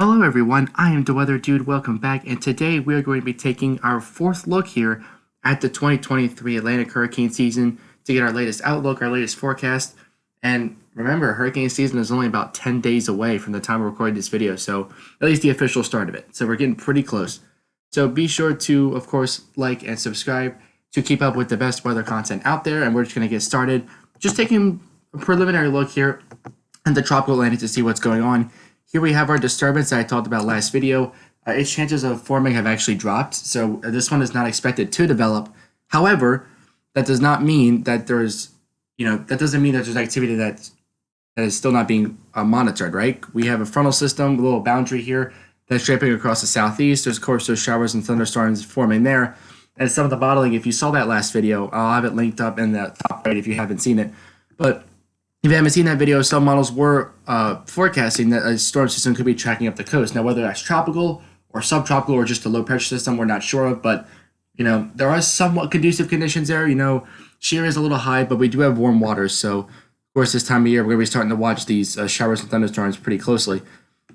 Hello everyone, I am the Weather Dude, welcome back, and today we are going to be taking our fourth look here at the 2023 Atlantic hurricane season to get our latest outlook, our latest forecast. And remember, hurricane season is only about 10 days away from the time we're recording this video, so at least the official start of it. So we're getting pretty close. So be sure to, of course, like and subscribe to keep up with the best weather content out there, and we're just going to get started. Just taking a preliminary look here at the tropical Atlantic to see what's going on. Here we have our disturbance that I talked about last video. Its chances of forming have actually dropped, so this one is not expected to develop. However, that does not mean that there's, that doesn't mean that there's activity that is still not being monitored, right? We have a frontal system, a little boundary here that's draping across the southeast. There's, of course, those showers and thunderstorms forming there. And some of the modeling, if you saw that last video, I'll have it linked up in the top right if you haven't seen it. But if you haven't seen that video, some models were forecasting that a storm system could be tracking up the coast. Now, whether that's tropical or subtropical or just a low pressure system, we're not sure of. But, there are somewhat conducive conditions there. Shear is a little high, but we do have warm waters. So, of course, this time of year, we're going to be starting to watch these showers and thunderstorms pretty closely.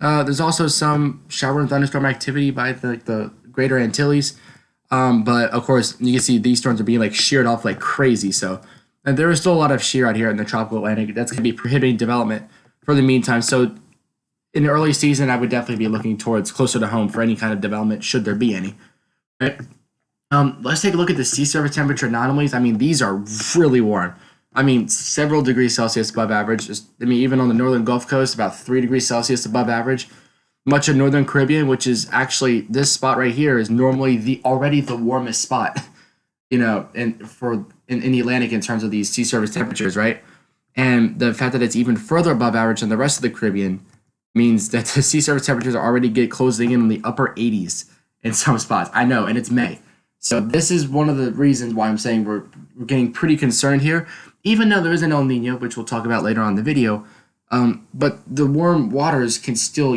There's also some shower and thunderstorm activity by the Greater Antilles. But, of course, you can see these storms are being, sheared off like crazy. So, and there is still a lot of shear out here in the tropical Atlantic. That's going to be prohibiting development for the meantime. So in the early season, I would definitely be looking towards closer to home for any kind of development, should there be any. Right? Let's take a look at the sea surface temperature anomalies. These are really warm. Several degrees Celsius above average. Even on the northern Gulf Coast, about 3 degrees Celsius above average. Much of northern Caribbean, which is actually this spot right here, is normally already the warmest spot. In the Atlantic in terms of these sea surface temperatures, right? And the fact that it's even further above average than the rest of the Caribbean means that the sea surface temperatures are already closing in on the upper 80s in some spots. I know, and it's May. So this is one of the reasons why I'm saying we're getting pretty concerned here, even though there is an El Nino, which we'll talk about later on in the video. But the warm waters can still,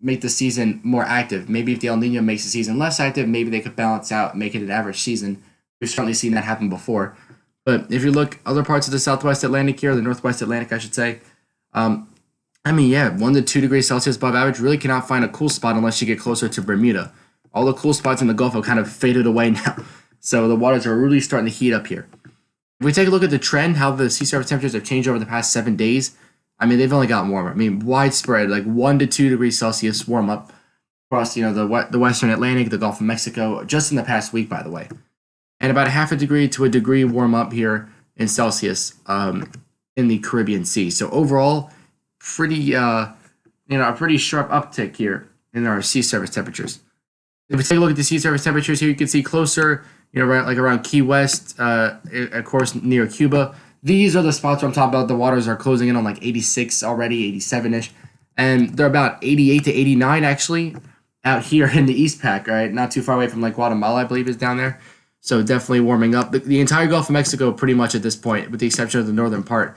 make the season more active. Maybe if the El Nino makes the season less active, maybe they could balance out and make it an average season. We've certainly seen that happen before. But if you look other parts of the Southwest Atlantic here, the Northwest Atlantic, I should say, 1 to 2 degrees Celsius above average, really cannot find a cool spot unless you get closer to Bermuda. All the cool spots in the Gulf have kind of faded away now. So the waters are really starting to heat up here. If we take a look at the trend, how the sea surface temperatures have changed over the past 7 days, they've only gotten warmer. Widespread, 1 to 2 degrees Celsius warm up across, the Western Atlantic, the Gulf of Mexico, just in the past week, by the way. And about 0.5 degree to 1 degree warm up here in Celsius in the Caribbean Sea. So overall, pretty a pretty sharp uptick here in our sea surface temperatures. If we take a look at the sea surface temperatures here, you can see closer, around Key West, of course near Cuba. These are the spots where I'm talking about. The waters are closing in on 86 already, 87-ish, and they're about 88 to 89 actually out here in the East Pac, right? Not too far away from Guatemala, I believe, is down there. So definitely warming up. The entire Gulf of Mexico pretty much at this point, with the exception of the northern part.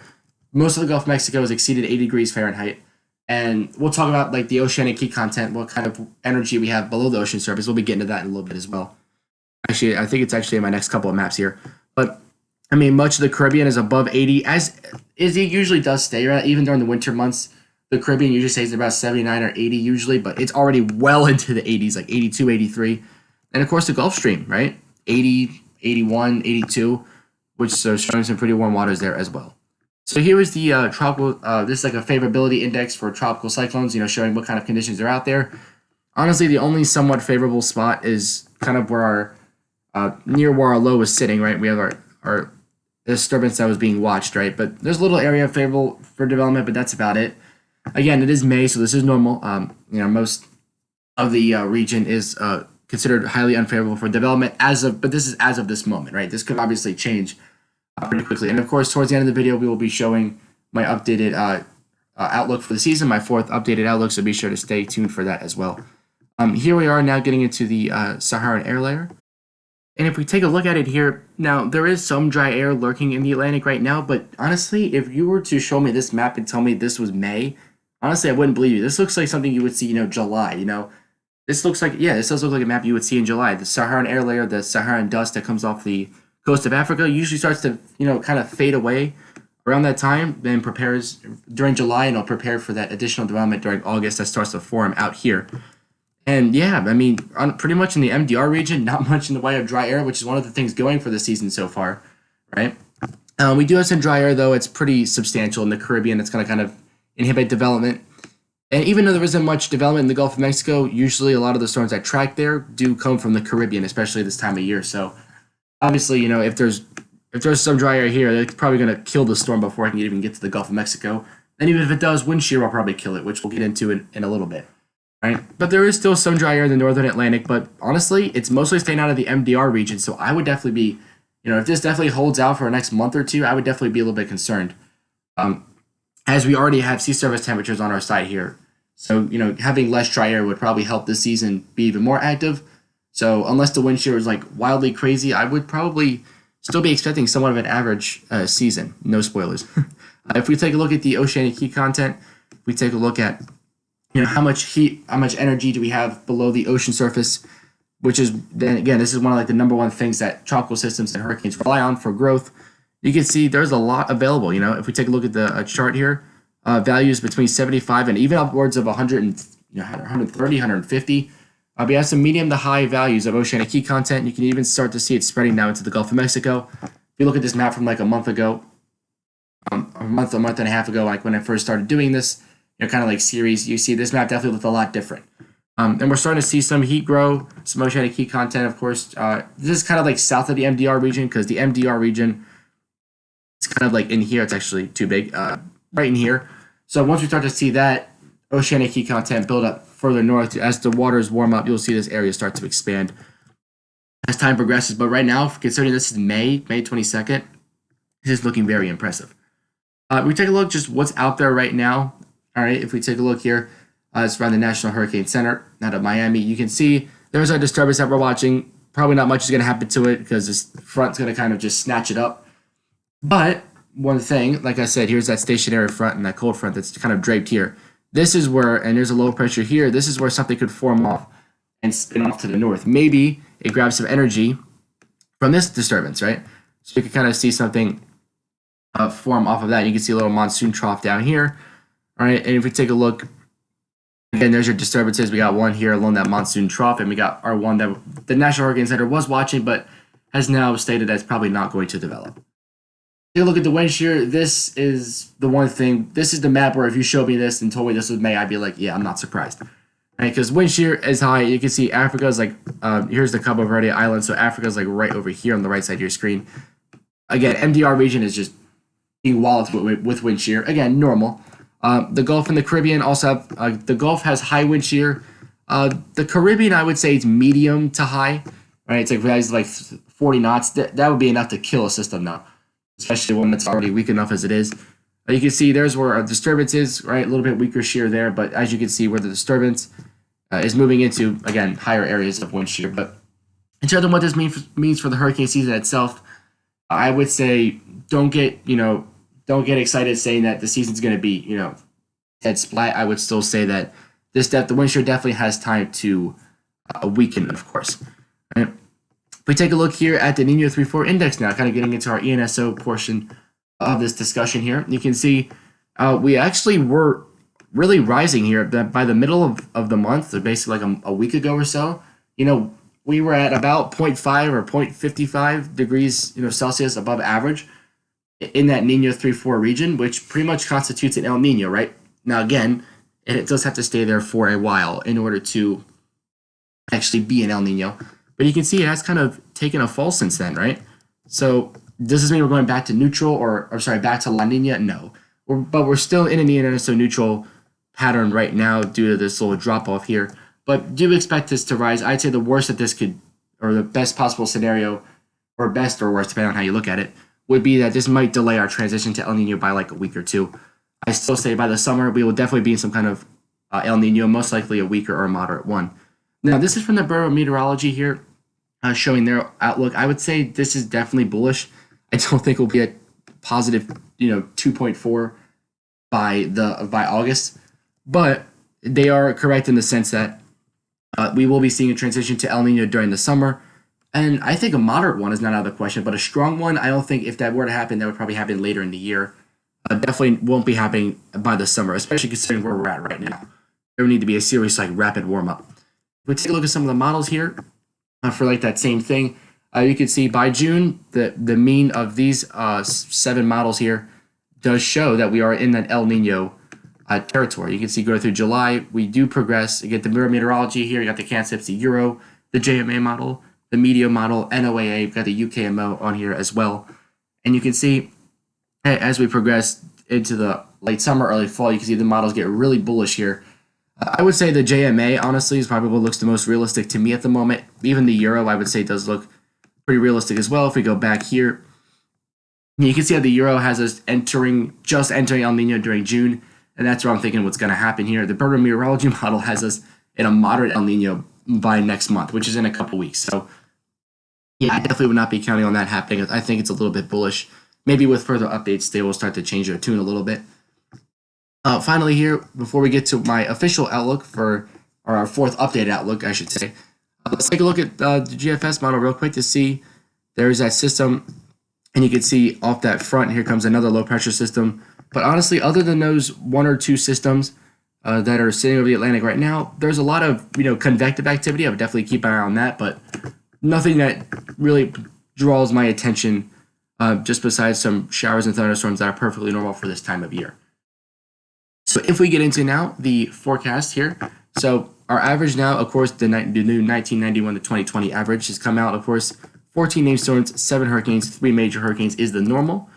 Most of the Gulf of Mexico has exceeded 80 degrees Fahrenheit. And we'll talk about the oceanic heat content, what kind of energy we have below the ocean surface. We'll be getting to that in a little bit as well. Actually, I think it's actually in my next couple of maps here. But, much of the Caribbean is above 80, as it usually does stay, right? Even during the winter months, the Caribbean usually stays about 79 or 80 usually, but it's already well into the 80s, 82, 83. And, of course, the Gulf Stream, right? 80, 81, 82, which is showing some pretty warm waters there as well. So here is the tropical, this is a favorability index for tropical cyclones, showing what kind of conditions are out there. Honestly, the only somewhat favorable spot is kind of where near where our low is sitting, right? We have our disturbance that was being watched, right? But there's a little area favorable for development, but that's about it. Again, it is May, so this is normal. Most of the region is considered highly unfavorable for development but this is as of this moment, right? This could obviously change pretty quickly. And of course, towards the end of the video, we will be showing my updated outlook for the season, my fourth updated outlook, so be sure to stay tuned for that as well. Here we are now getting into the Saharan air layer. And if we take a look at it here, now there is some dry air lurking in the Atlantic right now, but honestly, if you were to show me this map and tell me this was May, honestly, I wouldn't believe you. This looks like something you would see, July, This looks like, this does look like a map you would see in July. The Saharan air layer, the Saharan dust that comes off the coast of Africa usually starts to, kind of fade away around that time, then prepares during July, and it'll prepare for that additional development during August that starts to form out here. And yeah, I mean, pretty much in the MDR region, not much in the way of dry air, which is one of the things going for the season so far, right? We do have some dry air, though. It's pretty substantial in the Caribbean. It's going to kind of inhibit development. And even though there isn't much development in the Gulf of Mexico, usually a lot of the storms that track there do come from the Caribbean, especially this time of year. So obviously, if there's some dry air here, it's probably going to kill the storm before it can even get to the Gulf of Mexico. And even if it does, wind shear will probably kill it, which we'll get into in a little bit. Right? But there is still some dry air in the northern Atlantic, but honestly, it's mostly staying out of the MDR region. So I would definitely be, if this definitely holds out for the next month or two, I would definitely be a little bit concerned. As we already have sea surface temperatures on our side here. So, having less dry air would probably help this season be even more active. So unless the wind shear is like wildly crazy, I would probably still be expecting somewhat of an average season. No spoilers. If we take a look at the oceanic heat content, we take a look at how much heat, how much energy do we have below the ocean surface, which is, then again, this is one of like the number one things that tropical systems and hurricanes rely on for growth. You can see there's a lot available. If we take a look at the chart here, values between 75 and even upwards of 100 and 130, 150. We have some medium to high values of oceanic heat content. You can even start to see it spreading now into the Gulf of Mexico. If you look at this map from like a month ago, a month and a half ago, like when I first started doing this, kind of like series, you see this map definitely looked a lot different. And we're starting to see some heat grow, some oceanic heat content, of course. This is kind of like south of the MDR region, because the MDR region is kind of like in here. It's actually too big, right in here. So once we start to see that oceanic heat content build up further north, as the waters warm up, you'll see this area start to expand as time progresses. But right now, considering this is May 22nd, this is looking very impressive. We take a look just what's out there right now. All right, if we take a look here, it's around the National Hurricane Center out of Miami. You can see there's our disturbance that we're watching. Probably not much is going to happen to it because this front's going to kind of just snatch it up. But one thing, like I said, here's that stationary front and that cold front that's kind of draped here. This is where, and there's a low pressure here, this is where something could form off and spin off to the north. Maybe it grabs some energy from this disturbance, right? So you can kind of see something form off of that. You can see a little monsoon trough down here. All right, and if we take a look, again, there's your disturbances. We got one here along that monsoon trough, and we got our one that the National Hurricane Center was watching, but has now stated that it's probably not going to develop. Take a look at the wind shear. This is the one thing. This is the map where if you showed me this and told me this was May, I'd be like, yeah, I'm not surprised. Right? Because wind shear is high. You can see Africa's like, here's the Cabo Verde Island. So Africa's like right over here on the right side of your screen. Again, MDR region is just being walloped with wind shear. Again, normal. The Gulf and the Caribbean also have, the Gulf has high wind shear. The Caribbean, I would say, it's medium to high. Right? It's like values like 40 knots. That would be enough to kill a system now, especially one that's already weak enough as it is. You can see there's where our disturbance is, right? A little bit weaker shear there, but as you can see where the disturbance is moving into, again, higher areas of wind shear. But in terms of what this means for the hurricane season itself, I would say don't get excited saying that the season's going to be, dead splat. I would still say that the wind shear definitely has time to weaken, of course. Right? If we take a look here at the Nino 3-4 index now, kind of getting into our ENSO portion of this discussion here, you can see we actually were really rising here by the middle of the month, so basically like a week ago or so. We were at about 0.5 or 0.55 degrees Celsius above average in that Nino 3-4 region, which pretty much constitutes an El Nino, right? Now, again, it does have to stay there for a while in order to actually be an El Nino. But you can see it has kind of taken a fall since then, right? So does this mean we're going back to neutral or back to La Nina? No. But we're still in an ENSO neutral pattern right now due to this little drop off here. But do expect this to rise. I'd say the worst that this could, or the best possible scenario, or best or worst, depending on how you look at it, would be that this might delay our transition to El Nino by like a week or two. I still say by the summer, we will definitely be in some kind of El Nino, most likely a weaker or a moderate one. Now, this is from the Bureau of Meteorology here, showing their outlook. I would say this is definitely bullish. I don't think we'll be at positive, 2.4 by August, but they are correct in the sense that we will be seeing a transition to El Nino during the summer. And I think a moderate one is not out of the question, but a strong one, I don't think if that were to happen, that would probably happen later in the year. definitely won't be happening by the summer, especially considering where we're at right now. There would need to be a serious rapid warm up. If we take a look at some of the models here for that same thing, you can see by June the mean of these 7 models here does show that we are in that El Nino territory. You can see go through July, we do progress. You get the mirror meteorology here. You got the CANSIPS, the Euro, the JMA model, the Meteo model, NOAA. You've got the UKMO on here as well. And you can see as we progress into the late summer, early fall, you can see the models get really bullish here. I would say the JMA, honestly, is probably what looks the most realistic to me at the moment. Even the Euro, I would say, does look pretty realistic as well. If we go back here, you can see how the Euro has us just entering El Nino during June, and that's where I'm thinking what's going to happen here. The Burger Meteorology model has us in a moderate El Nino by next month, which is in a couple weeks. So, yeah, I definitely would not be counting on that happening. I think it's a little bit bullish. Maybe with further updates, they will start to change their tune a little bit. Finally here, before we get to my official outlook or our 4th updated outlook, I should say, let's take a look at the GFS model real quick to see there's that system. And you can see off that front, here comes another low pressure system. But honestly, other than those 1 or 2 systems that are sitting over the Atlantic right now, there's a lot of convective activity. I would definitely keep an eye on that, but nothing that really draws my attention just besides some showers and thunderstorms that are perfectly normal for this time of year. So if we get into now the forecast here, so our average now, of course, the new 1991 to 2020 average has come out. Of course, 14 named storms, 7 hurricanes, 3 major hurricanes is the normal.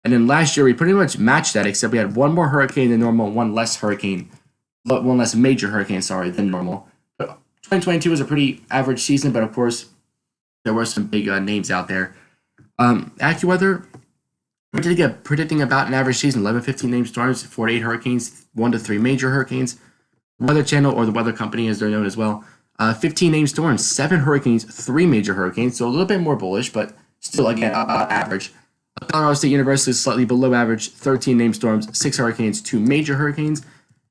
And then last year we pretty much matched that, except we had 1 more hurricane than normal, 1 less major hurricane, than normal. But 2022 was a pretty average season, but of course there were some big names out there. AccuWeather predicting about an average season: 11-15 named storms, 4 to 8 hurricanes, 1 to 3 major hurricanes. Weather Channel, or the Weather Company as they're known as well, 15 named storms, 7 hurricanes, 3 major hurricanes, so a little bit more bullish, but still, again, about average. Colorado State University is slightly below average, 13 named storms, 6 hurricanes, 2 major hurricanes.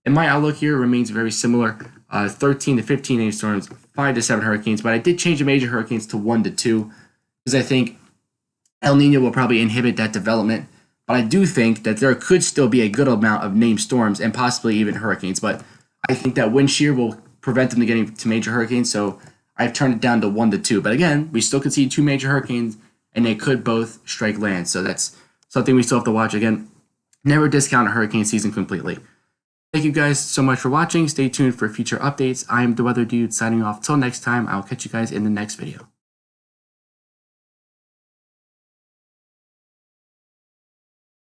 And my outlook here remains very similar, 13 to 15 named storms, 5 to 7 hurricanes, but I did change the major hurricanes to 1 to 2, because I think El Nino will probably inhibit that development. But I do think that there could still be a good amount of named storms and possibly even hurricanes, but I think that wind shear will prevent them from getting to major hurricanes, so I've turned it down to 1 to 2. But again, we still could see 2 major hurricanes, and they could both strike land. So that's something we still have to watch. Again, never discount a hurricane season completely. Thank you guys so much for watching. Stay tuned for future updates. I am the Weather Dude signing off. Till next time, I'll catch you guys in the next video.